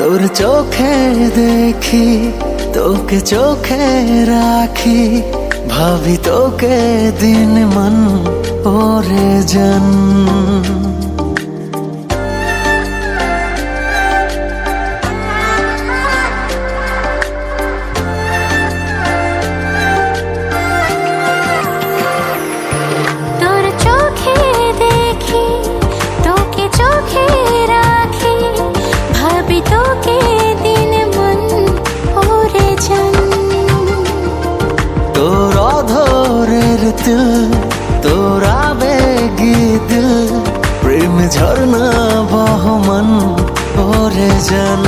তোর চোখে দেখি, তোকে চোখে রাখি, ভাবি তোকে দিন মন ওরে জান। তোর চোখে দেখি, তোকে চোখে রাখি, ভাবি তোকে দিন মন ওরে জান। তোর অধরের তিল, তোর আবেগী দিল, প্রেম ঝর্ণা বহমান ওরে জান।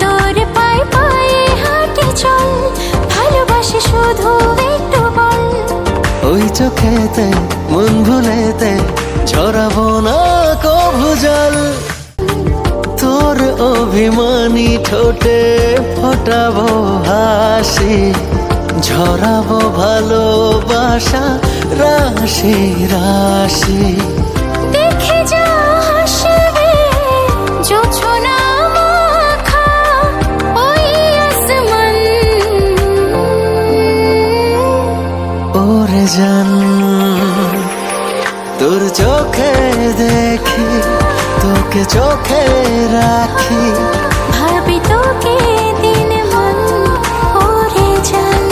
তোর পায়ে পায়ে হাঁটি চল, ভালোবাসি শুধু একটু বল। ওই চোখেতে মন ভুলেতে ঝরাবো না কভু জল। তোর অভিমানী ঠোঁটে ফোটাবো হাসি, ঝরাবো ভালোবাসা রাশি রাশি। দেখে যা হাসবে জোছনা মাখা ওই আসমান। ওরে জান, তোর চোখে দেখি, তোকে চোখে রাখি, ভাবি তোকে দিন মন ওরে জান।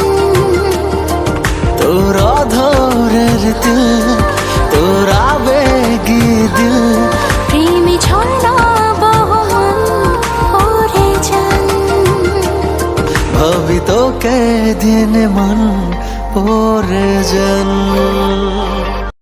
তোর অধরের তিল, তোর আবেগী দিল, প্রেমী ঝর্ণা বহমান ওরে জান। ভাবি তোকে দিন মন ওরে জান।